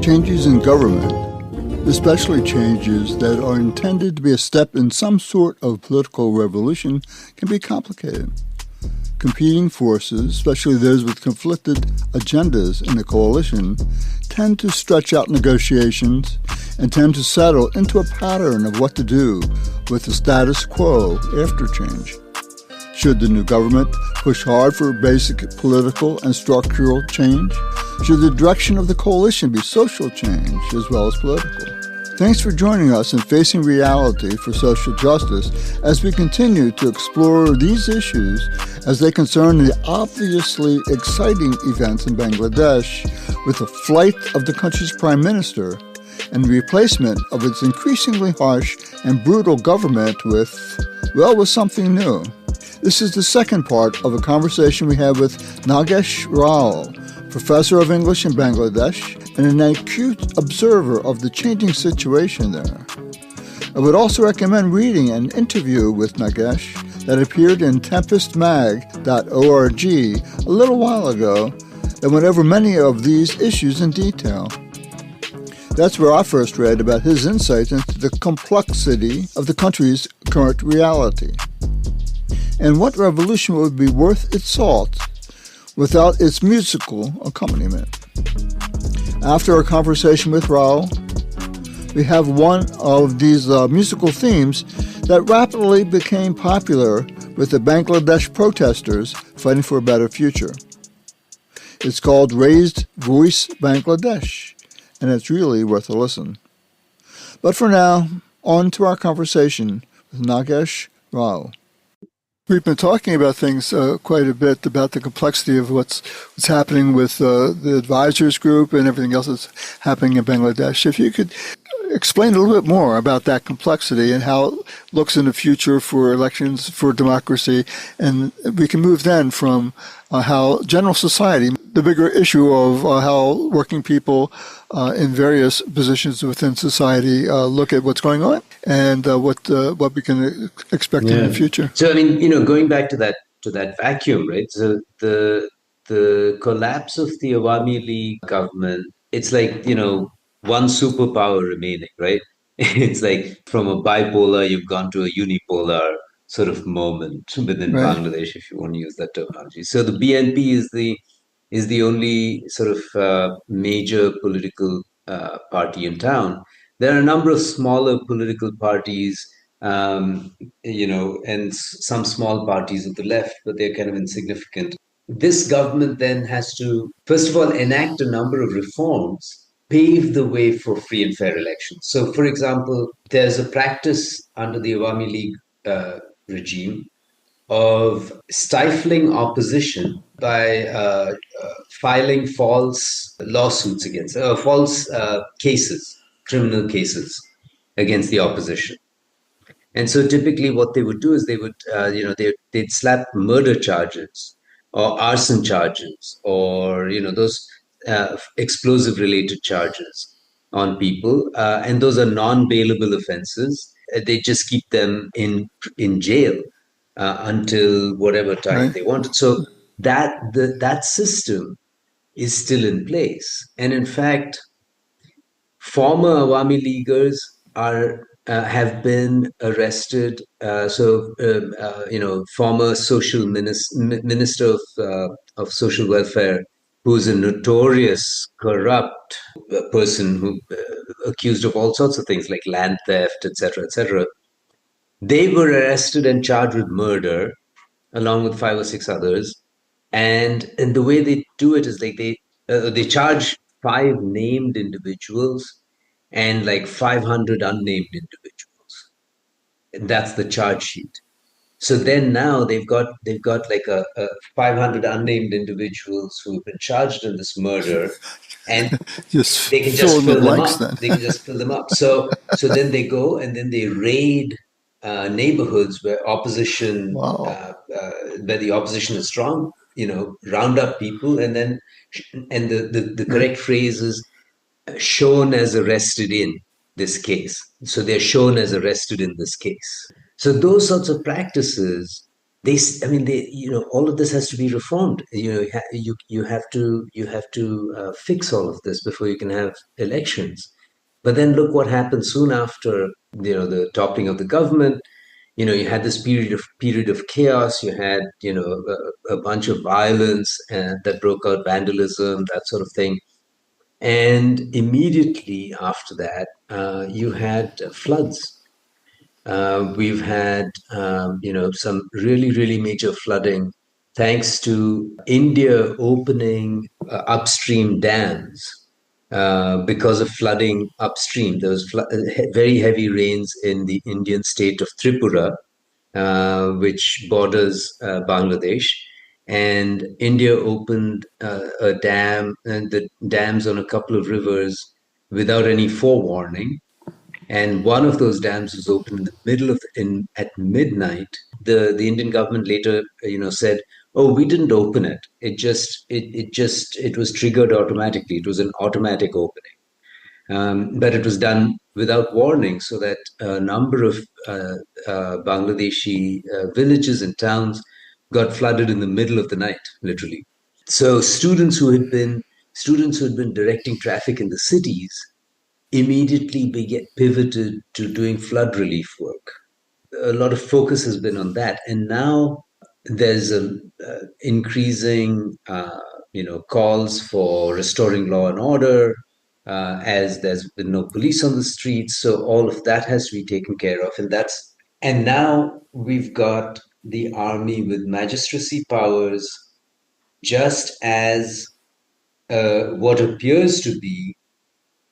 Changes in government, especially changes that are intended to be a step in some sort of political revolution, can be complicated. Competing forces, especially those with conflicted agendas in a coalition, tend to stretch out negotiations and tend to settle into a pattern of what to do with the status quo after change. Should the new government push hard for basic political and structural change? Should the direction of the coalition be social change as well as political? Thanks for joining us in Facing Reality for Social Justice as we continue to explore these issues as they concern the obviously exciting events in Bangladesh with the flight of the country's prime minister and the replacement of its increasingly harsh and brutal government with something new. This is the second part of a conversation we had with Nagesh Rao, professor of English in Bangladesh and an acute observer of the changing situation there. I would also recommend reading an interview with Nagesh that appeared in tempestmag.org a little while ago that went over many of these issues in detail. That's where I first read about his insights into the complexity of the country's current reality and what revolution would be worth its salt without its musical accompaniment. After our conversation with Rao, we have one of these musical themes that rapidly became popular with the Bangladesh protesters fighting for a better future. It's called Raised Voice Bangladesh, and it's really worth a listen. But for now, on to our conversation with Nagesh Rao. We've been talking about things quite a bit, about the complexity of what's happening with the advisors group and everything else that's happening in Bangladesh. If you could explain a little bit more about that complexity and how it looks in the future for elections, for democracy, and we can move then from how general society, the bigger issue of how working people in various positions within society look at what's going on and what we can expect in the future. So, I mean, going back to that vacuum, right? So the collapse of the Awami League government, it's like, one superpower remaining, right? It's like from a bipolar, you've gone to a unipolar sort of moment within Bangladesh, if you want to use that terminology. So the BNP is the only sort of major political party in town. There are a number of smaller political parties, and some small parties of the left, but they're kind of insignificant. This government then has to, first of all, enact a number of reforms, pave the way for free and fair elections. So, for example, there's a practice under the Awami League regime of stifling opposition by filing false lawsuits against, false cases, criminal cases against the opposition. And so typically what they would do is they would, they'd slap murder charges or arson charges or, those explosive related charges on people. And those are non-bailable offenses. They just keep them in jail until whatever time they wanted. So that system is still in place. And in fact, former Awami Leaguers have been arrested. Former social minister of social welfare, who's a notorious corrupt person who accused of all sorts of things like land theft, etc., etc. They were arrested and charged with murder, along with 5 or 6 others. And the way they do it is like they charge 5 named individuals and like 500 unnamed individuals. And that's the charge sheet. So then now they've got like a 500 unnamed individuals who have been charged in this murder, and they can just fill them up. They can just fill them up. So then they go and then they raid neighborhoods where opposition, where the opposition is strong. Round up people, and the correct phrase is shown as arrested in this case. So they're shown as arrested in this case. So those sorts of practices I mean, all of this has to be reformed. You have to fix all of this before you can have elections. But then look what happened soon after, the toppling of the government. You had this period of chaos. You had, a bunch of violence that broke out, vandalism, that sort of thing. And immediately after that, you had floods. We've had, some really, really major flooding thanks to India opening upstream dams because of flooding upstream. There was very heavy rains in the Indian state of Tripura, which borders Bangladesh. And India opened a dam and the dams on a couple of rivers without any forewarning, and one of those dams was opened in the middle of in at midnight. The Indian government later said, oh, we didn't open it, it was triggered automatically, it was an automatic opening. But it was done without warning, so that a number of Bangladeshi villages and towns got flooded in the middle of the night, literally. So students who had been directing traffic in the cities immediately pivoted to doing flood relief work. A lot of focus has been on that, and now there's a increasing, calls for restoring law and order, as there's been no police on the streets. So all of that has to be taken care of, and now we've got the army with magistracy powers, just as what appears to be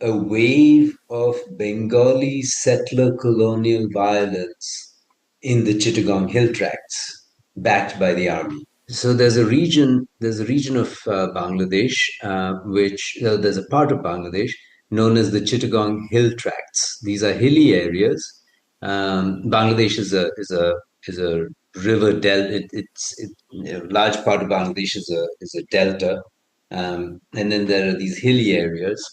a wave of Bengali settler colonial violence in the Chittagong Hill Tracts, backed by the army. So there's a region of Bangladesh, there's a part of Bangladesh known as the Chittagong Hill Tracts. These are hilly areas. Bangladesh is a river delta. Large part of Bangladesh is a delta, and then there are these hilly areas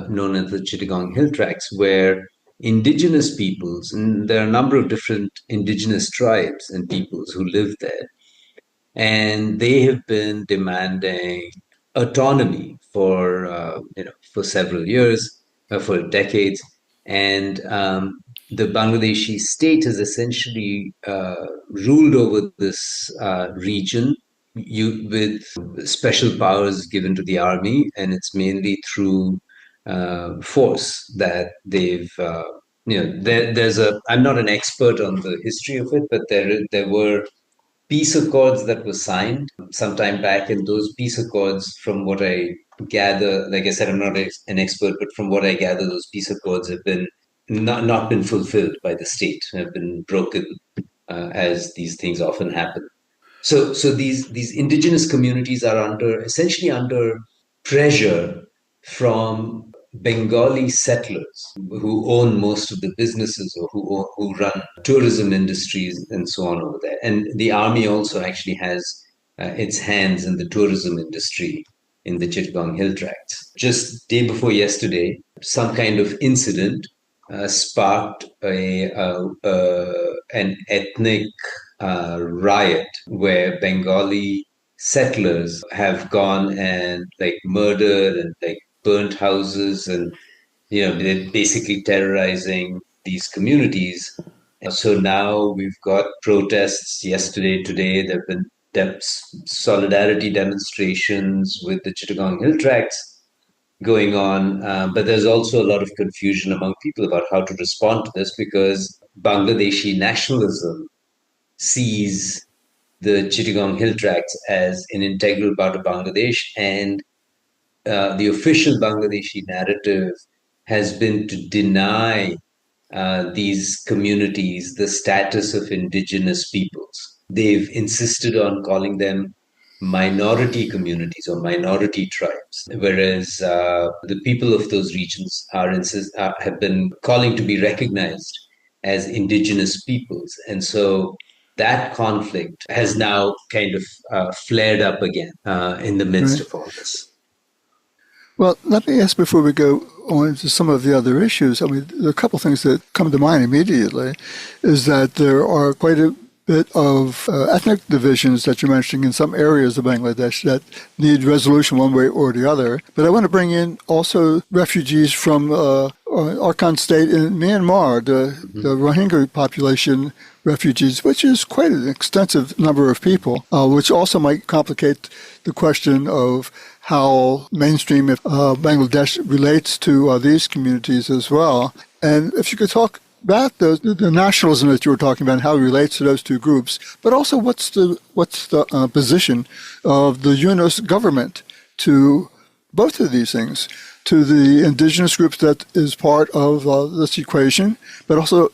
known as the Chittagong Hill Tracts, where indigenous peoples, and there are a number of different indigenous tribes and peoples who live there, and they have been demanding autonomy for several years, for decades, and the Bangladeshi state has essentially ruled over this region with special powers given to the army, and it's mainly through force that they've. There's a. I'm not an expert on the history of it, but there were peace accords that were signed sometime back, and those peace accords, from what I gather, like I said, I'm not an expert, but from what I gather, those peace accords have been not been fulfilled by the state, have been broken, as these things often happen. So these indigenous communities are essentially under pressure from Bengali settlers who own most of the businesses, or who run tourism industries and so on over there. And the army also actually has its hands in the tourism industry in the Chittagong Hill Tracts. Just day before yesterday, some kind of incident sparked an ethnic riot where Bengali settlers have gone and like murdered and like burnt houses, and they're basically terrorizing these communities. And so now we've got protests yesterday, today. There have been solidarity demonstrations with the Chittagong Hill Tracts going on, but there's also a lot of confusion among people about how to respond to this, because Bangladeshi nationalism sees the Chittagong Hill Tracts as an integral part of Bangladesh, and the official Bangladeshi narrative has been to deny these communities the status of indigenous peoples. They've insisted on calling them minority communities or minority tribes, whereas the people of those regions have been calling to be recognized as indigenous peoples. And so that conflict has now kind of flared up again in the midst of all this. Well, let me ask before we go on to some of the other issues. I mean, there are a couple things that come to mind immediately. Is that there are quite a bit of ethnic divisions that you're mentioning in some areas of Bangladesh that need resolution one way or the other. But I want to bring in also refugees from Arakan State in Myanmar, the Rohingya population refugees, which is quite an extensive number of people, which also might complicate the question of how mainstream Bangladesh relates to these communities as well. And if you could talk about the nationalism that you were talking about and how it relates to those two groups, but also what's the position of the UNOS government to both of these things, to the indigenous groups that is part of this equation, but also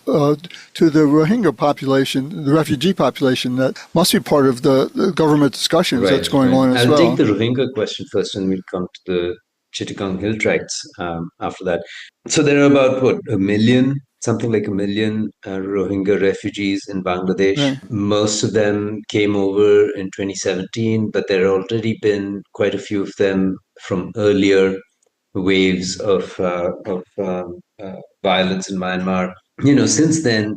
to the Rohingya population, the refugee population that must be part of the government discussions that's going on as I'll well. take the Rohingya question first, and we'll come to the Chittagong Hill Tracts after that. So there are about, what, a million, something like a million Rohingya refugees in Bangladesh. Right. Most of them came over in 2017, but there have already been quite a few of them from earlier waves of violence in Myanmar. Since then,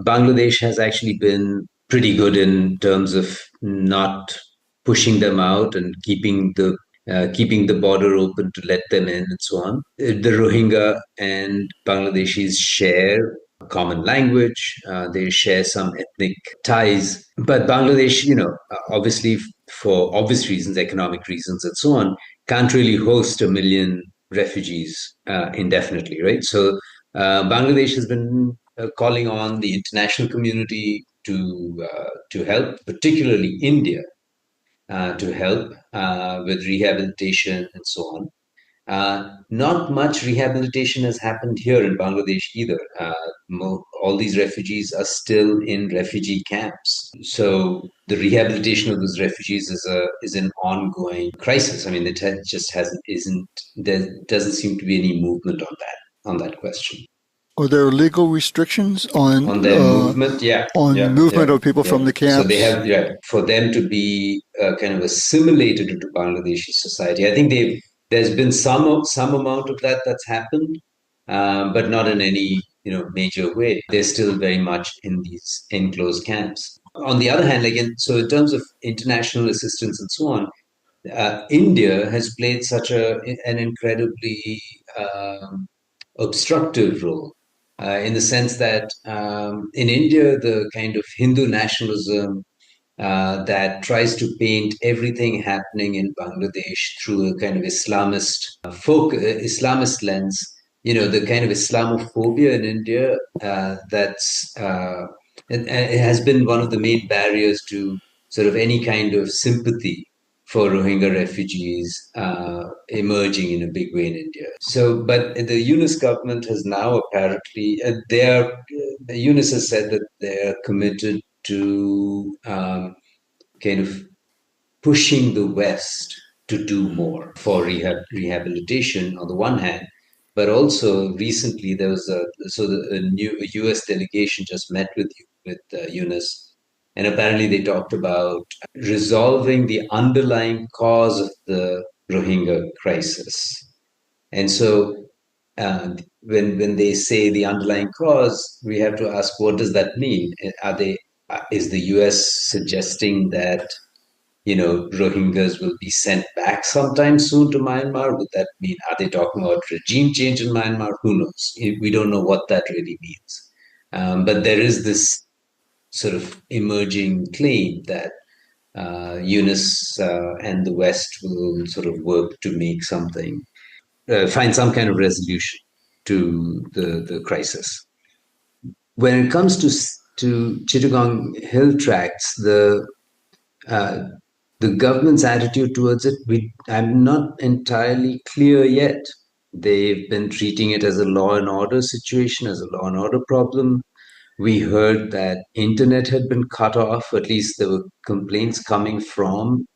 Bangladesh has actually been pretty good in terms of not pushing them out and keeping the border open to let them in and so on. The Rohingya and Bangladeshis share a common language. They share some ethnic ties, but Bangladesh, obviously for obvious reasons, economic reasons, and so on, can't really host a million refugees indefinitely, right? So Bangladesh has been calling on the international community to help, particularly India, to help with rehabilitation and so on. Not much rehabilitation has happened here in Bangladesh either. All these refugees are still in refugee camps. So the rehabilitation of those refugees is an ongoing crisis. I mean, it just isn't. There doesn't seem to be any movement on that question. Are there legal restrictions on their movement? Movement of people from the camps? So they have, for them to be kind of assimilated into Bangladeshi society. I think there's been some amount of that's happened, but not in any major way. They're still very much in these enclosed camps. On the other hand, so in terms of international assistance and so on, India has played such an incredibly obstructive role in the sense that in India, the kind of Hindu nationalism that tries to paint everything happening in Bangladesh through a kind of Islamist lens, the kind of Islamophobia in India it has been one of the main barriers to sort of any kind of sympathy for Rohingya refugees emerging in a big way in India. So, but the UNIS government has now apparently, UNIS has said that they're committed to kind of pushing the West to do more for rehabilitation on the one hand, but also recently there was a new US delegation just met with UNIS. And apparently they talked about resolving the underlying cause of the Rohingya crisis. And so when they say the underlying cause, we have to ask, what does that mean? Is the US suggesting that Rohingyas will be sent back sometime soon to Myanmar? Would that mean, are they talking about regime change in Myanmar? Who knows? We don't know what that really means. But there is this sort of emerging claim that UNIS and the West will sort of work to make find some kind of resolution to the crisis. When it comes to Chittagong Hill Tracts, the government's attitude towards it, I'm not entirely clear yet. They've been treating it as a law and order situation, as a law and order problem. We heard that internet had been cut off. At least there were complaints coming from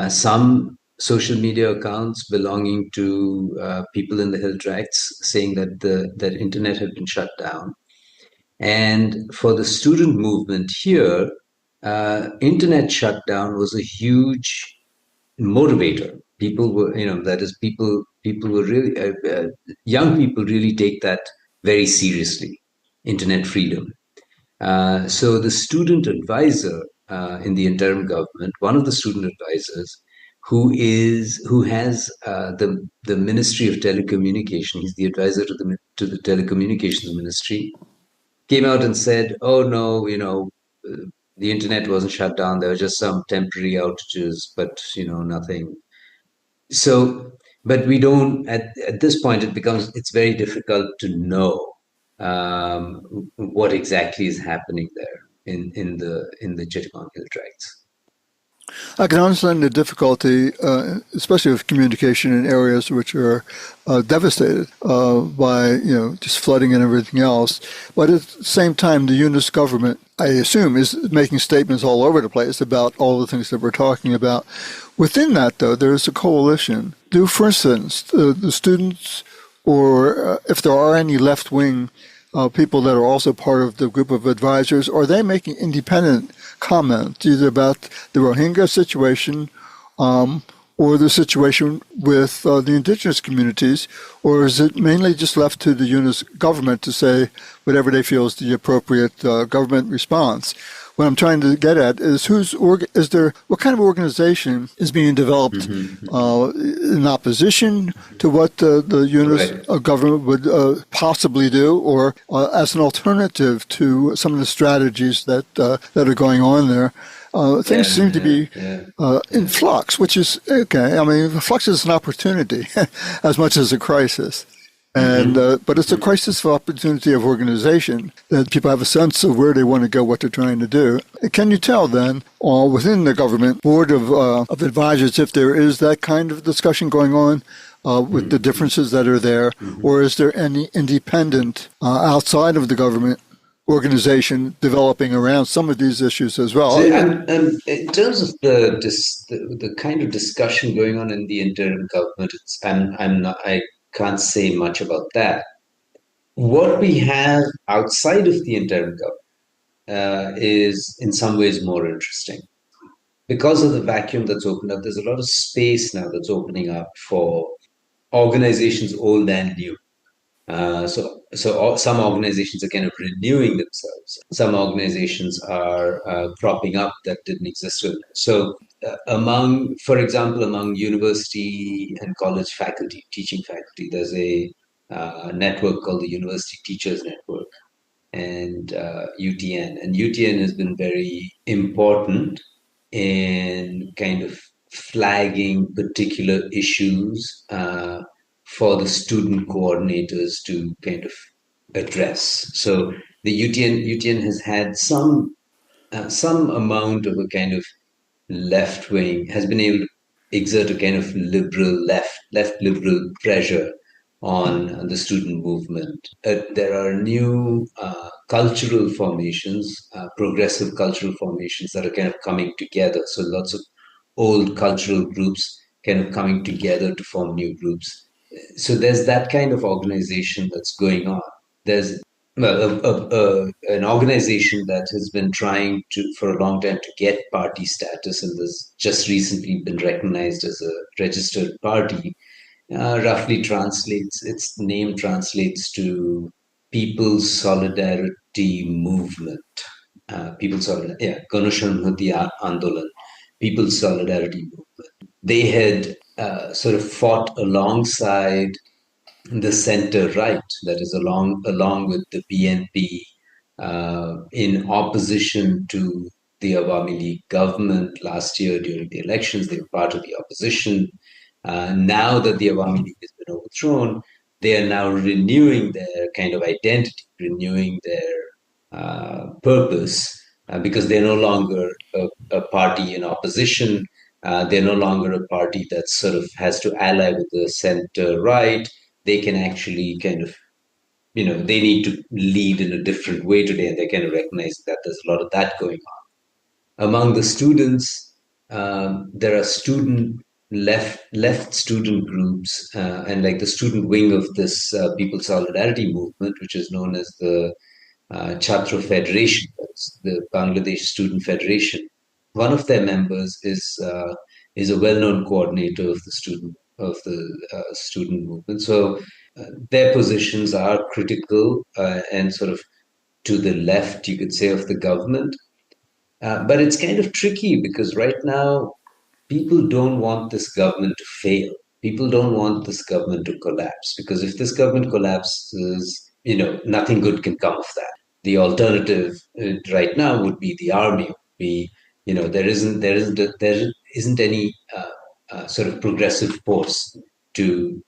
some social media accounts belonging to people in the Hill Tracts saying that that internet had been shut down. And for the student movement here, internet shutdown was a huge motivator. People were, people were really, young people really take that very seriously, internet freedom. So the student advisor in the interim government, one of the student advisors, who has the Ministry of Telecommunication, he's the advisor to the telecommunications ministry, came out and said, "Oh no, uh, the internet wasn't shut down. There were just some temporary outages, but nothing." So, but we don't at this point. It's very difficult to know what exactly is happening there in the Chittagong Hill Tracts. I can understand the difficulty, especially with communication in areas which are devastated by just flooding and everything else. But at the same time, the UNIS government, I assume, is making statements all over the place about all the things that we're talking about. Within that, though, there is a coalition. Do, for instance, the students, or if there are any left-wing people that are also part of the group of advisors, are they making independent comments either about the Rohingya situation or the situation with the indigenous communities, or is it mainly just left to the UNIS government to say whatever they feel is the appropriate government response? What I'm trying to get at is what kind of organization is being developed in opposition to what the UNIS Right. government would possibly do, or as an alternative to some of the strategies that are going on there. Things Yeah, seem to yeah, be yeah, in yeah. flux, which is okay. I mean, flux is an opportunity as much as a crisis. And Hmm. but it's a crisis of opportunity of organization that people have a sense of where they want to go, what they're trying to do. Can you tell then, within the government board of advisors, if there is that kind of discussion going on with the differences that are there, or is there any independent outside of the government organization developing around some of these issues as well? So in terms of the kind of discussion going on in the interim government, I'm not I can't say much about that. What we have outside of the interim government is in some ways more interesting because of the vacuum that's opened up. There's a lot of space now that's opening up for organizations old and new. Some organizations are kind of renewing themselves. Some organizations are cropping up that didn't exist earlier. For example, among university and college faculty, teaching faculty, there's a network called the University Teachers Network and UTN. And UTN has been very important in kind of flagging particular issues for the student coordinators to kind of address. So the UTN has had some amount of a kind of left wing, has been able to exert a kind of left liberal pressure on the student movement. There are new cultural formations, progressive cultural formations that are kind of coming together. So lots of old cultural groups kind of coming together to form new groups. So there's that kind of organization that's going on. There's well, an organization that has been trying to for a long time to get party status and has just recently been recognized as a registered party. Roughly translates its name translates to People's Solidarity Movement. People's Solidarity, yeah, Ganushanhati Andolan, People's Solidarity Movement. They had sort of fought alongside the center right, that is along with the BNP, in opposition to the Awami League government last year during the elections. They were part of the opposition. Now that the Awami League has been overthrown, they are now renewing their kind of identity, renewing their purpose, because they're no longer a party in opposition. They're no longer a party that sort of has to ally with the center right. They can actually kind of, they need to lead in a different way today, and they kind of recognize that there's a lot of that going on. Among the students, there are left student groups, and like the student wing of this People's Solidarity Movement, which is known as the Chhatra Federation, that's the Bangladesh Student Federation. One of their members is a well-known coordinator of the student movement. So their positions are critical and sort of to the left, you could say, of the government. But it's kind of tricky because right now people don't want this government to fail. People don't want this government to collapse because if this government collapses, nothing good can come of that. The alternative right now would be the army. Be there isn't any sort of progressive force to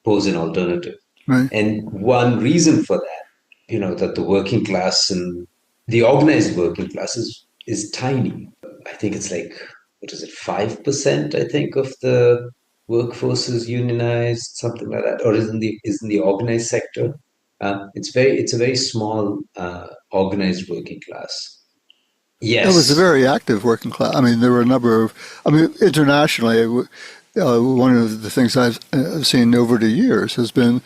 pose an alternative. Right. And one reason for that, that the working class and the organized working class is tiny. I think it's like, what is it, 5%, I think, of the workforce is unionized, something like that, or is in the organized sector. It's a very small organized working class. It was a Yes. very active working class. I mean, there were a number of, I mean, internationally, one of the things I've seen over the years has been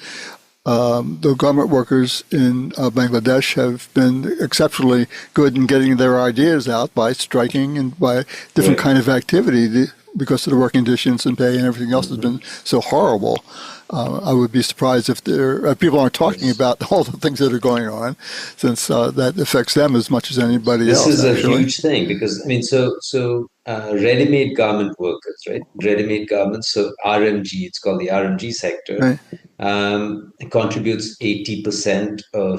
the garment workers in Bangladesh have been exceptionally good in getting their ideas out by striking and by different Right. kind of activity because of the working conditions and pay and everything else has been Mhm. so horrible. I would be surprised if people aren't talking Yes. about all the things that are going on, since that affects them as much as anybody This else, is a actually. huge thing because I mean, ready-made garment workers, right? Ready-made garments. So RMG, it's called the RMG sector, Right. it contributes 80% of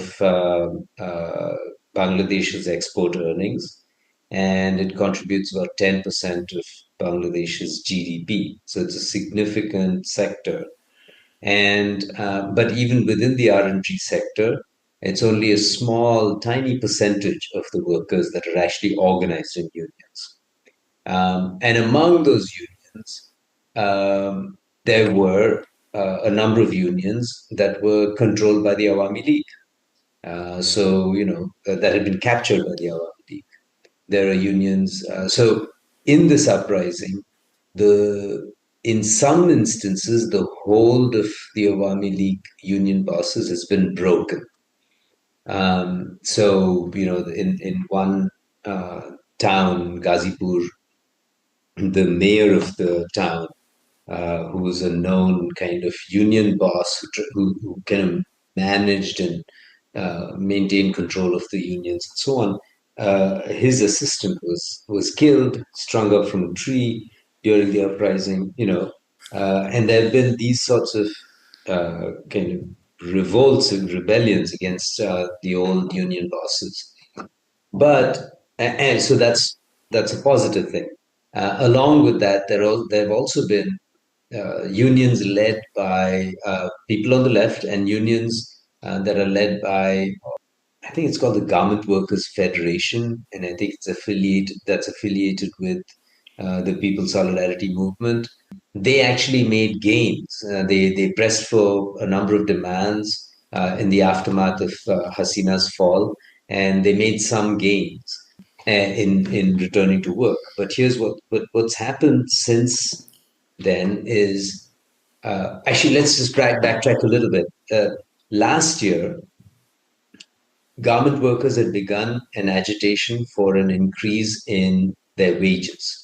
Bangladesh's export earnings, and it contributes about 10% of Bangladesh's GDP. So it's a significant sector. And but even within the RMG sector, it's only a small, tiny percentage of the workers that are actually organized in unions. And among those unions, there were a number of unions that were controlled by the Awami League. That had been captured by the Awami League. There are unions. So in this uprising, the in some instances, the hold of the Awami League union bosses has been broken. In one town, Gazipur, the mayor of the town, who was a known kind of union boss who kind of managed and maintained control of the unions and so on. His assistant was killed, strung up from a tree during the uprising. And there have been these sorts of kind of revolts and rebellions against the old union bosses. But and so that's a positive thing. Along with that, there have also been unions led by people on the left and unions that are led by, I think it's called the Garment Workers Federation, and I think that's affiliated with the People's Solidarity Movement. They actually made gains. They pressed for a number of demands in the aftermath of Hasina's fall, and they made some gains in returning to work. But here's what's happened since then is actually, let's just backtrack a little bit. Last year, garment workers had begun an agitation for an increase in their wages.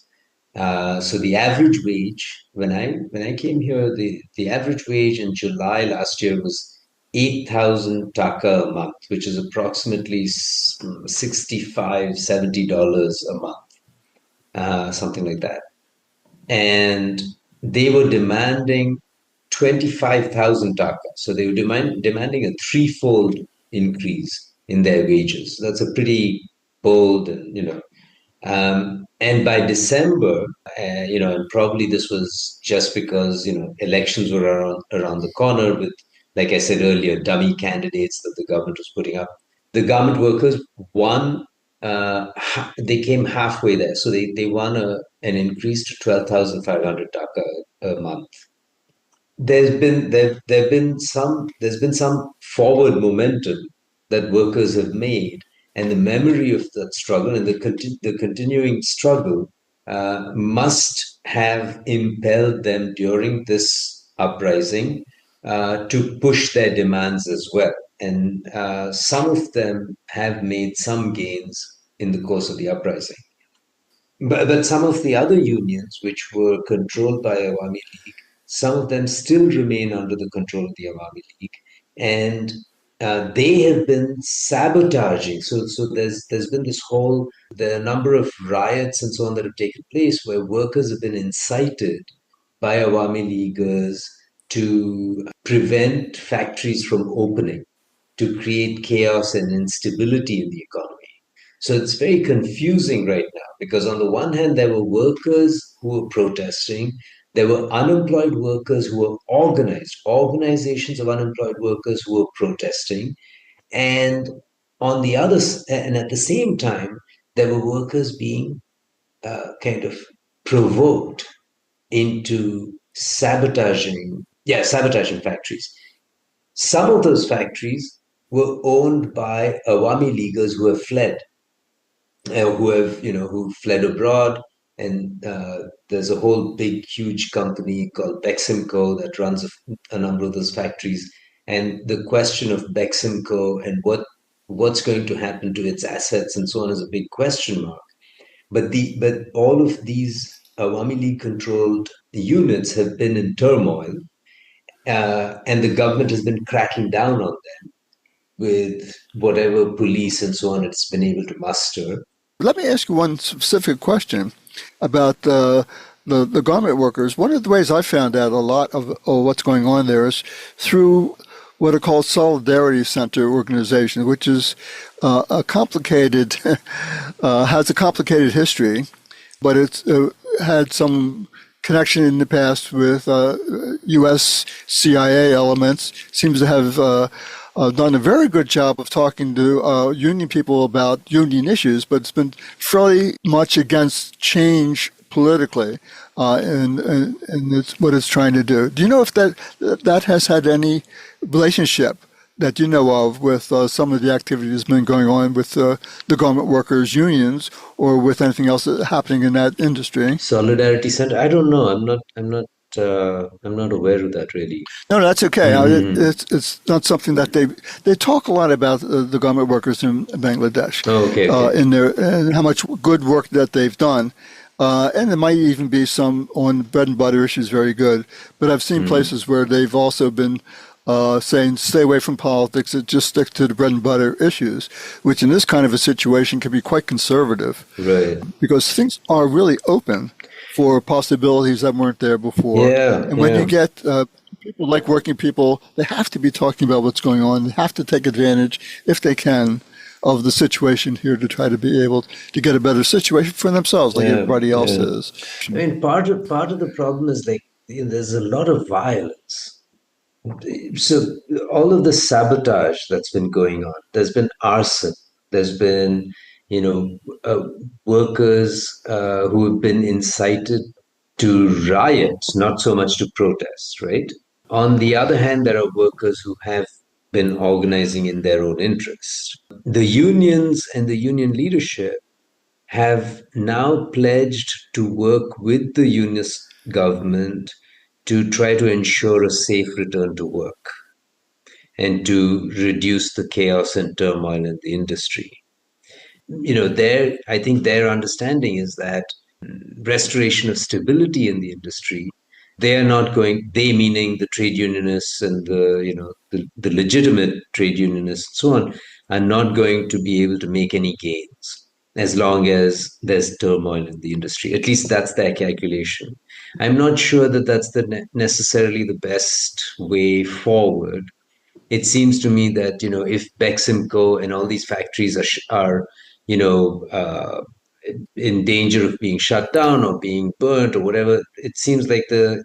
So the average wage when I came here, the average wage in July last year was 8,000 taka a month, which is approximately 65 $70 a month, something like that. And they were demanding 25,000 taka. So they were demanding a threefold increase in their wages. That's a pretty bold, and by December, and probably this was just because, elections were around the corner with, like I said earlier, dummy candidates that the government was putting up. The garment workers won, they came halfway there. So they won an increase to 12,500 taka a month. There's been some forward momentum that workers have made, and the memory of that struggle and the continuing struggle must have impelled them during this uprising to push their demands as well. And some of them have made some gains in the course of the uprising. But some of the other unions, which were controlled by Awami League, some of them still remain under the control of the Awami League. And they have been sabotaging. So there's been this whole there are a number of riots and so on that have taken place where workers have been incited by Awami Leaguers to prevent factories from opening, to create chaos and instability in the economy. So it's very confusing right now because, on the one hand, there were workers who were protesting, there were unemployed workers who were organized, organizations of unemployed workers who were protesting, and and at the same time, there were workers being kind of provoked into sabotaging factories. Some of those factories were owned by Awami Leaguers who have fled, who fled abroad. And there's a whole big, huge company called Beximco that runs a number of those factories. And the question of Beximco and what's going to happen to its assets and so on is a big question mark. But all of these Awami League controlled units have been in turmoil, and the government has been cracking down on them with whatever police and so on it's been able to muster. Let me ask you one specific question about the garment workers. One of the ways I found out a lot of what's going on there is through what are called Solidarity Center organizations, which is a complicated, has a complicated history, but it's had some connection in the past with U.S. CIA elements. Seems to have done a very good job of talking to union people about union issues, but it's been fairly much against change politically, and it's what it's trying to do. Do you know if that has had any relationship that you know of with some of the activities that's been going on with the garment workers unions, or with anything else that's happening in that industry? Solidarity Center. I don't know. I'm not aware of that really. No, that's okay. Mm-hmm. It's not something that they talk a lot about the garment workers in Bangladesh, Oh, okay. in their and how much good work that they've done. And there might even be some on bread and butter issues very good. But I've seen places where they've also been saying stay away from politics and just stick to the bread and butter issues, which in this kind of a situation can be quite conservative. Right. Because things are really open for possibilities that weren't there before. Yeah. And when Yeah. you get people like working people, they have to be talking about what's going on. They have to take advantage, if they can, of the situation here to try to be able to get a better situation for themselves, like Yeah. everybody else Yeah. is. I mean, part of the problem is like there's a lot of violence. So all of the sabotage that's been going on, there's been arson, there's been, you know, workers who have been incited to riot, not so much to protest, right? On the other hand, there are workers who have been organizing in their own interest. The unions and the union leadership have now pledged to work with the unionist government to try to ensure a safe return to work and to reduce the chaos and turmoil in the industry. I think their understanding is that restoration of stability in the industry, they are not going, they meaning the trade unionists and the legitimate trade unionists and so on, are not going to be able to make any gains as long as there's turmoil in the industry. At least that's their calculation. I'm not sure that that's necessarily the best way forward. It seems to me that if Beximco and all these factories are you know in danger of being shut down or being burnt or whatever, it seems like the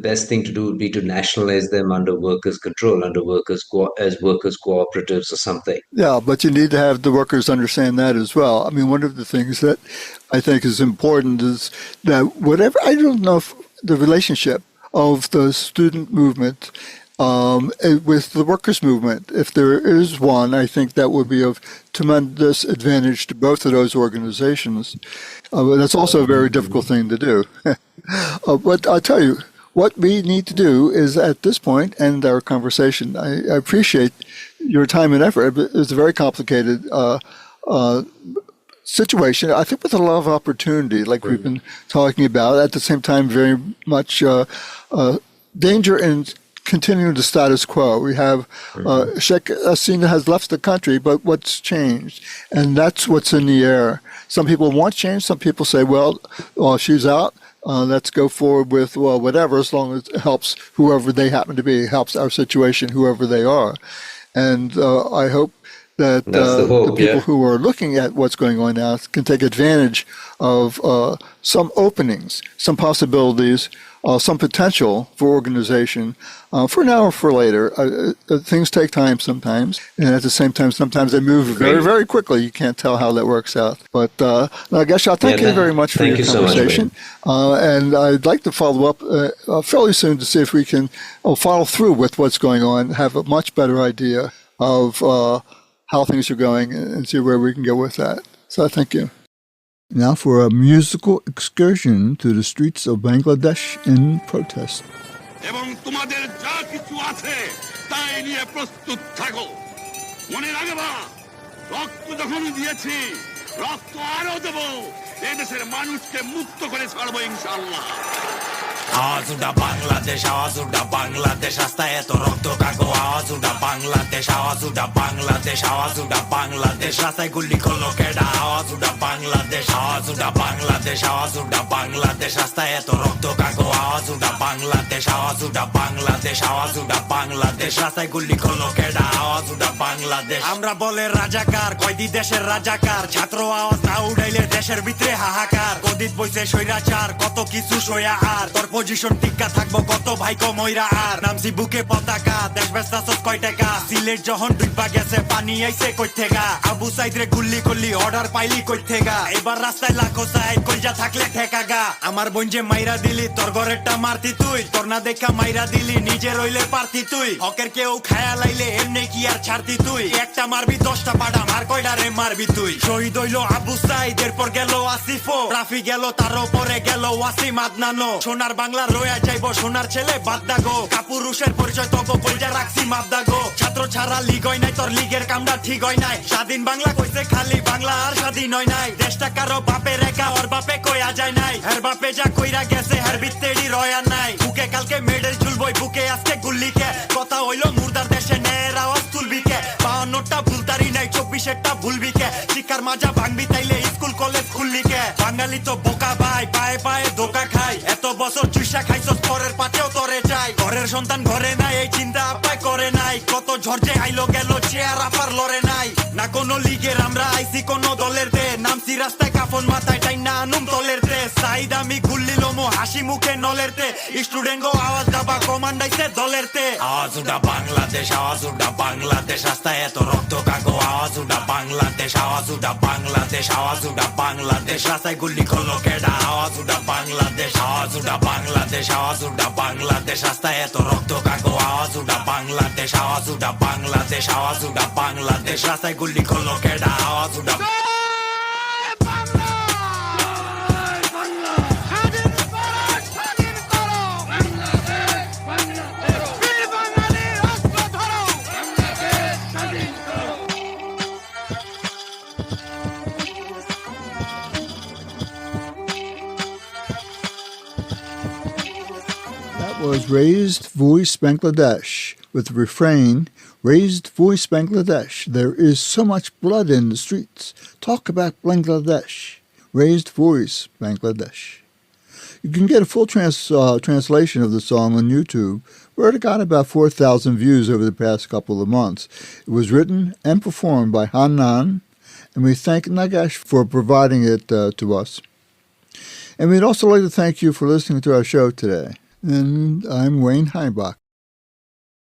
best thing to do would be to nationalize them under workers' control, under as workers cooperatives or something. Yeah, but you need to have the workers understand that as well. I mean, one of the things that I think is important is that whatever, I don't know if the relationship of the student movement with the workers' movement, if there is one, I think that would be of tremendous advantage to both of those organizations. But that's also a very difficult thing to do. But I'll tell you, what we need to do is at this point end our conversation. I appreciate your time and effort. It's a very complicated situation, I think, with a lot of opportunity, like we've been talking about. At the same time, very much danger and continuing the status quo. We have Sheikh Hasina has left the country, but what's changed? And that's what's in the air. Some people want change. Some people say, well, she's out. Let's go forward with, well, whatever, as long as it helps whoever they happen to be, helps our situation, whoever they are. And I hope that the people who are looking at what's going on now can take advantage of some openings, some possibilities, some potential for organization for now or for later. Things take time sometimes, and at the same time, sometimes they move very, very quickly. You can't tell how that works out. But Nagesh, thank you very much for your conversation. And I'd like to follow up fairly soon to see if we can follow through with what's going on, have a much better idea of how things are going, and see where we can go with that. So thank you. Now for a musical excursion to the streets of Bangladesh in protest. এবং তোমাদের যা কিছু আছে তাই নিয়ে প্রস্তুত থাকো মনে রাখবা রক্ত যখন দিয়েছি রক্ত আরো দেব এই দেশের মানুষকে মুক্ত করে ছাড়বো ইনশাআল্লাহ আওয়াজুডা বাংলাদেশ আওয়াজুডা বাংলাদেশ রাস্তায় এত রক্ত কাগো আওয়াজুডা বাংলাদেশ আওয়াজুডা বাংলাদেশ আওয়াজুডা বাংলাদেশ রাস্তায় গুলি করলো কেডা আওয়াজুডা বাংলাদেশ আওয়াজুডা বাংলাদেশ আওয়াজুডা বাংলাদেশ রাস্তায় এত রক্ত কাগো আওয়াজুডা বাংলাদেশ আওয়াজুডা বাংলাদেশ আওয়াজুডা বাংলাদেশ রাস্তায় গুলি করলো কেডা আওয়াজুডা বাংলাদেশ আমরা বলে রাজাকার কয়দি দেশের রাজাকার ছাত্র আওয়াজ না উড়াইলে দেশের ভিতরে হাহাকার কদিত বইছে স্বৈরাচার কত কিছু সয়া আর তোর পজিশন টিকা থাকবো কত ভাই কমইরা আর নামছি বুকে পতাকা দেশ ব্যস্ত কয় টাকা সিলেট যখন ডুববা গেছে পানি আইছে কই থেকে আবু সাইদ রে গুল্লি করলি অর্ডার পাইলি কই থেকে এবার রাস্তায় লাখো চাই কইজা থাকলে ঠেকা গা আমার বোন যে মাইরা দিলি তোর ঘরেরটা মারতি তুই তোর না দেখা মাইরা দিলি নিজে রইলে পারতি তুই হকের কেউ খায়া লাইলে এমনি কি আর ছাড়তি তুই একটা মারবি 10টা পাড়া মার কয়টা রে মারবি তুই শহীদ হইল আবু সাইদ এরপর গেল আসিফো রাফি গেল তার উপরে গেল ওয়াসিম আদনানো সোনার বাংলা রয়া যাইবো সোনার ছেলে বাদদাগো কাপুরুষের পরিচয় তগো কইজা রাখছি মাপদাগো ছাত্র ছাড়া লিগ হয় নাই তোর লিগের কামটা ঠিক হয় নাই স্বাধীন বাংলা কইছে খালি বাংলা আর স্বাধীন হয় নাই দেশটা কারো বাপে রেখা ওর বাপে কইয়া যায় নাই হের বাপে যা কইরা গেছে হের বিত্তেড়ি রয়া নাই বুকে কালকে মেডেল ঝুলবই বুকে আজকে গুল্লিকে কথা হইলো মুর্দার দেশে নের আওয়াজ তুলবিকে 52টা ভুলতারি নাই 24টা ভুলবিকে শিক্ষার মাজা ভাঙবি তাইলে স্কুল কলেজ খুললিকে বাঙালি তো বোকা ভাই পায়ে পায়ে ধোকা খাই এত বছর চুষা খাইছস পরের পাতেও তরে চাই ঘরের সন্তান ঘরে নাই এই চিন্তা আপায় করে নাই কত ঝড় আইলো গেল চেয়ার আপার লড়ে নাই না কোনো লিগের আমরা আইছি কোনো দলের দে নামছি রাস্তায় কাফন মাথায় টাই না আনুম দলের দে সাইদ আমি গুল্লিলো মো হাসি মুখে নলের দে স্টুডেন্ট গো আওয়াজ দাবা কমান্ডাইছে দলের দে আওয়াজুডা বাংলাদেশ আওয়াজুডা বাংলাদেশ রাস্তায় এত রক্ত কাগো আওয়াজুডা বাংলাদেশ আওয়াজুডা বাংলাদেশ আওয়াজুডা বাংলাদেশ রাস্তায় গুলি করলো কেডা আওয়াজুডা বাংলাদেশ আওয়াজুডা বাংলাদেশ আওয়াজুডা বাংলাদেশ রাস্তায় এত রক্ত কাগো আওয়াজুডা বাংলাদেশ আওয়াজুডা বাংলাদেশ আওয়াজুডা বাংলাদেশ রাস্তায় গুলি করলো কেডা আওয়াজুডা Was Raised Voice Bangladesh with the refrain, Raised Voice Bangladesh, there is so much blood in the streets. Talk about Bangladesh. Raised Voice Bangladesh. You can get a full translation of the song on YouTube, where it got about 4,000 views over the past couple of months. It was written and performed by Hanan, and we thank Nagesh for providing it to us. And we'd also like to thank you for listening to our show today. And I'm Wayne Heibach.